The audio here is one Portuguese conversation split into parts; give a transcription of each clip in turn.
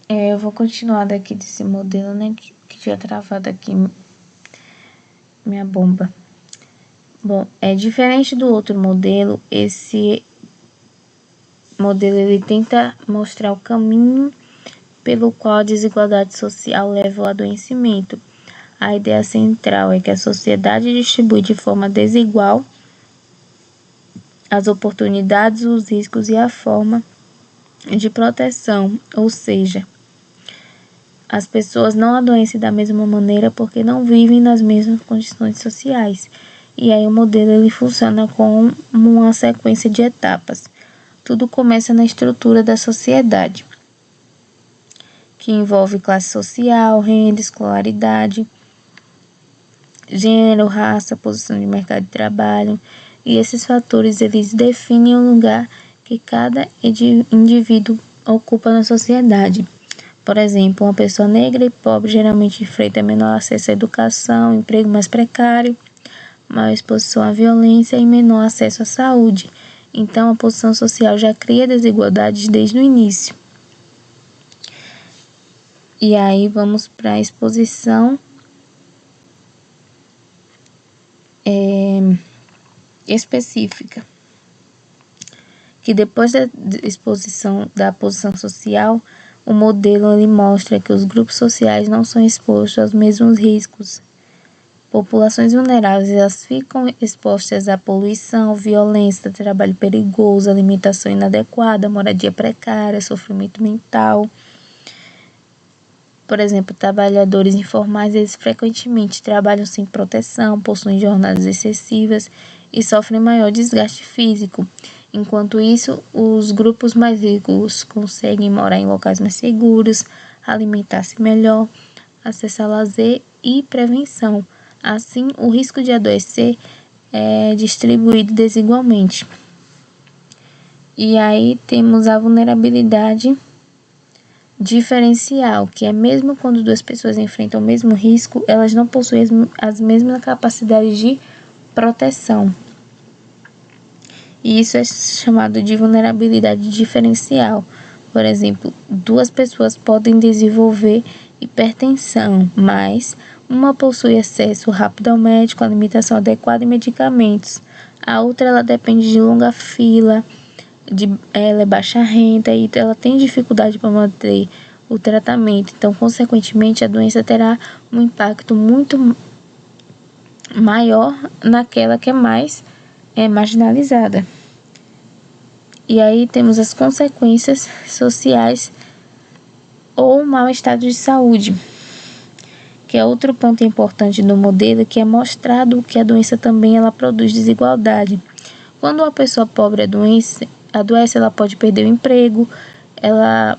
Eu vou continuar daqui desse modelo, né, que tinha travado aqui minha bomba. Bom, diferente do outro modelo, esse modelo ele tenta mostrar o caminho pelo qual a desigualdade social leva ao adoecimento. A ideia central é que a sociedade distribui de forma desigual as oportunidades, os riscos e a forma de proteção, ou seja, as pessoas não adoecem da mesma maneira porque não vivem nas mesmas condições sociais. E aí o modelo ele funciona como uma sequência de etapas. Tudo começa na estrutura da sociedade, que envolve classe social, renda, escolaridade, gênero, raça, posição de mercado de trabalho. E esses fatores eles definem o lugar que cada indivíduo ocupa na sociedade. Por exemplo, uma pessoa negra e pobre geralmente enfrenta menor acesso à educação, emprego mais precário, maior exposição à violência e menor acesso à saúde. Então, a posição social já cria desigualdades desde o início. E aí vamos para a exposição específica, que depois da exposição da posição social, o modelo ele mostra que os grupos sociais não são expostos aos mesmos riscos. Populações vulneráveis elas ficam expostas à poluição, violência, trabalho perigoso, alimentação inadequada, moradia precária, sofrimento mental. Por exemplo, trabalhadores informais eles frequentemente trabalham sem proteção, possuem jornadas excessivas e sofrem maior desgaste físico. Enquanto isso, os grupos mais ricos conseguem morar em locais mais seguros, alimentar-se melhor, acessar lazer e prevenção. Assim, o risco de adoecer é distribuído desigualmente. E aí temos a vulnerabilidade diferencial, que é mesmo quando duas pessoas enfrentam o mesmo risco, elas não possuem as mesmas capacidades de proteção. E isso é chamado de vulnerabilidade diferencial. Por exemplo, duas pessoas podem desenvolver hipertensão, mas uma possui acesso rápido ao médico, alimentação adequada e medicamentos. A outra ela depende de longa fila, ela é baixa renda e ela tem dificuldade para manter o tratamento. Então, consequentemente, a doença terá um impacto muito maior naquela que é mais marginalizada. E aí temos as consequências sociais ou mau estado de saúde, que é outro ponto importante do modelo, que é mostrado que a doença também ela produz desigualdade. Quando uma pessoa pobre adoece, ela pode perder o emprego, ela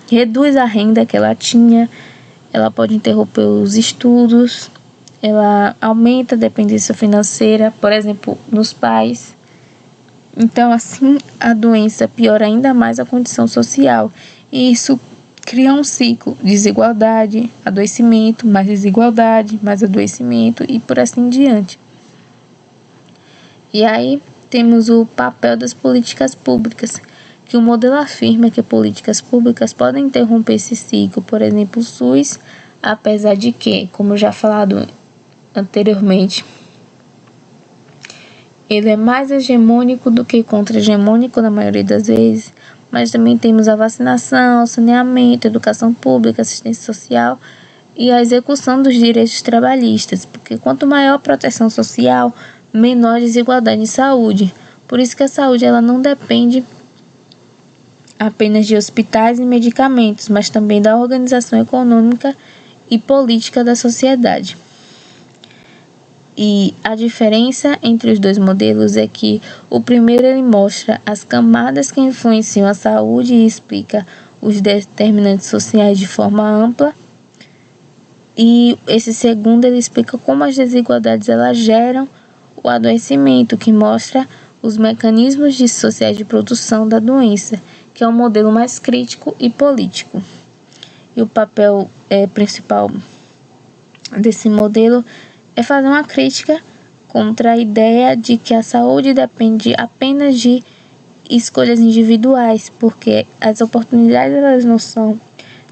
reduz a renda que ela tinha, ela pode interromper os estudos, ela aumenta a dependência financeira, por exemplo, nos pais. Então, assim, a doença piora ainda mais a condição social. E isso cria um ciclo: desigualdade, adoecimento, mais desigualdade, mais adoecimento e por assim diante. E aí temos o papel das políticas públicas, que o modelo afirma que políticas públicas podem interromper esse ciclo, por exemplo, o SUS, apesar de que, como já falado anteriormente, ele é mais hegemônico do que contra-hegemônico na maioria das vezes, mas também temos a vacinação, saneamento, educação pública, assistência social e a execução dos direitos trabalhistas, porque quanto maior a proteção social, menor desigualdade em saúde. Por isso que a saúde ela não depende apenas de hospitais e medicamentos, mas também da organização econômica e política da sociedade. E a diferença entre os dois modelos é que o primeiro ele mostra as camadas que influenciam a saúde e explica os determinantes sociais de forma ampla. E esse segundo ele explica como as desigualdades elas geram o adoecimento, que mostra os mecanismos sociais de produção da doença, que é um modelo mais crítico e político. E o papel principal desse modelo é fazer uma crítica contra a ideia de que a saúde depende apenas de escolhas individuais, porque as oportunidades elas não são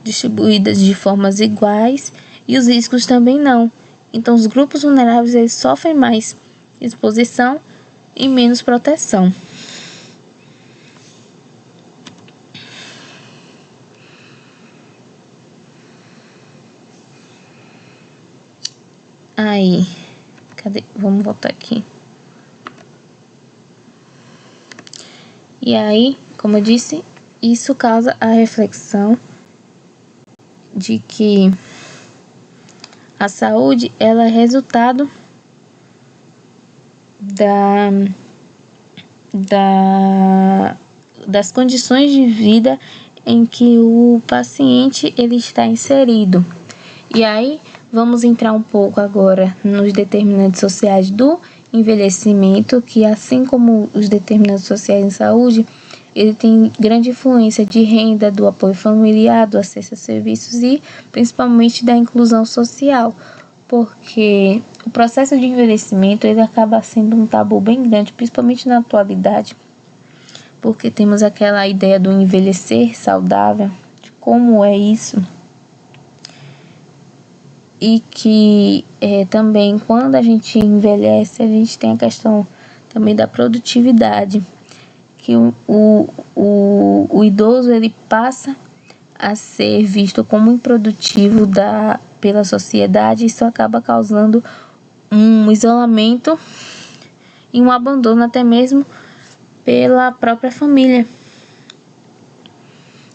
distribuídas de formas iguais e os riscos também não. Então, os grupos vulneráveis eles sofrem mais exposição e menos proteção. Aí, cadê? Vamos voltar aqui. E aí, como eu disse, isso causa a reflexão de que a saúde ela é resultado das condições de vida em que o paciente ele está inserido. E aí, vamos entrar um pouco agora nos determinantes sociais do envelhecimento, que assim como os determinantes sociais em saúde, ele tem grande influência de renda, do apoio familiar, do acesso a serviços e principalmente da inclusão social, porque o processo de envelhecimento ele acaba sendo um tabu bem grande, principalmente na atualidade, porque temos aquela ideia do envelhecer saudável, de como é isso, e que também quando a gente envelhece a gente tem a questão também da produtividade, que o idoso ele passa a ser visto como improdutivo pela sociedade, e isso acaba causando um isolamento e um abandono até mesmo pela própria família.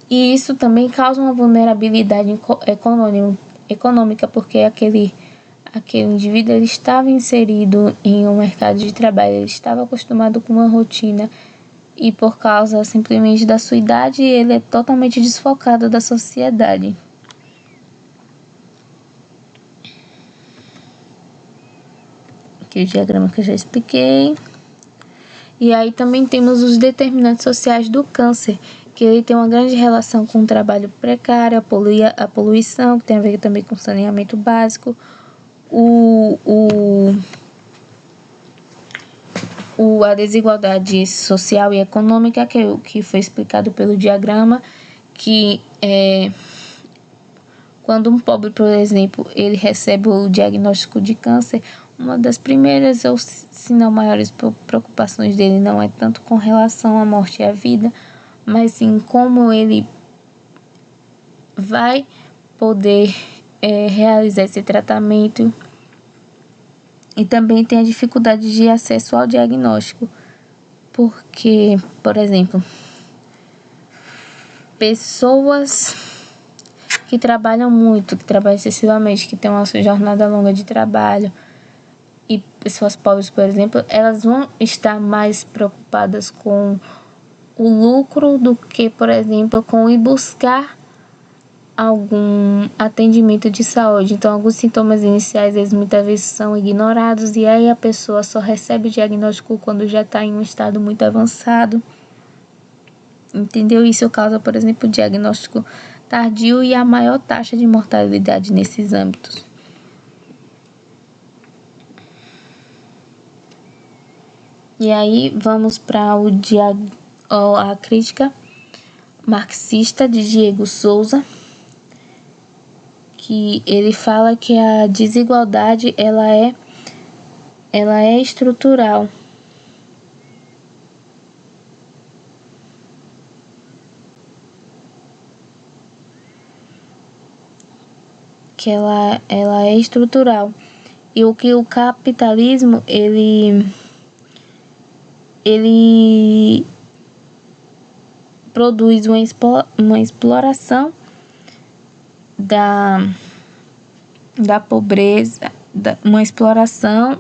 E isso também causa uma vulnerabilidade econômica, porque aquele indivíduo ele estava inserido em um mercado de trabalho, ele estava acostumado com uma rotina e por causa simplesmente da sua idade ele é totalmente desfocado da sociedade. Aqui o diagrama que eu já expliquei. E aí também temos os determinantes sociais do câncer, que ele tem uma grande relação com o trabalho precário, a poluição, que tem a ver também com saneamento básico, a desigualdade social e econômica, que foi explicado pelo diagrama, que quando um pobre, por exemplo, ele recebe o diagnóstico de câncer, uma das primeiras, ou se não maiores preocupações dele não é tanto com relação à morte e à vida, mas sim como ele vai poder realizar esse tratamento. E também tem a dificuldade de acesso ao diagnóstico, porque, por exemplo, pessoas que trabalham muito, que trabalham excessivamente, que têm uma jornada longa de trabalho, e pessoas pobres, por exemplo, elas vão estar mais preocupadas com o lucro do que, por exemplo, com ir buscar algum atendimento de saúde. Então, alguns sintomas iniciais, eles muitas vezes são ignorados, e aí a pessoa só recebe o diagnóstico quando já está em um estado muito avançado. Entendeu? Isso causa, por exemplo, o diagnóstico tardio e a maior taxa de mortalidade nesses âmbitos. E aí vamos para a crítica marxista de Diego Souza, que ele fala que a desigualdade ela é estrutural. Que ela é estrutural. E o que o capitalismo ele produz uma exploração da pobreza, uma exploração,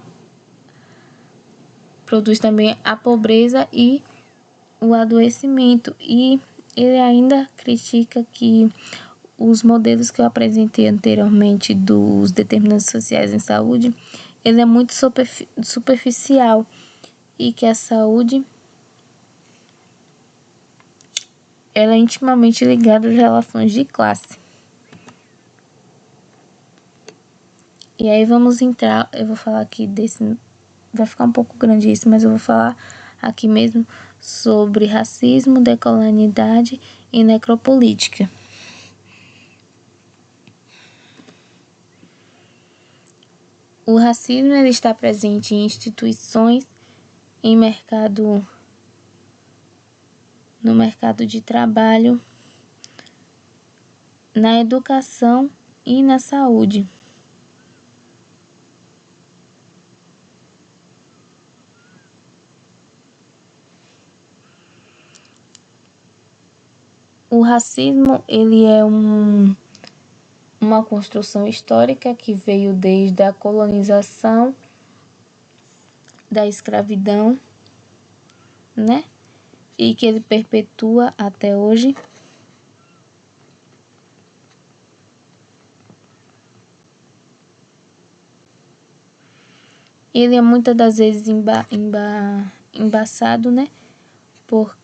produz também a pobreza e o adoecimento. E ele ainda critica que os modelos que eu apresentei anteriormente dos determinantes sociais em saúde, ele é muito superficial, e que a saúde ela é intimamente ligada às relações de classe. E aí vamos entrar, eu vou falar aqui vai ficar um pouco grande isso, mas eu vou falar aqui mesmo sobre racismo, decolonialidade e necropolítica. O racismo ele está presente em instituições, no mercado de trabalho, na educação e na saúde. O racismo ele é uma construção histórica que veio desde a colonização, da escravidão, né? E que ele perpetua até hoje. Ele é muitas das vezes embaçado, né? Por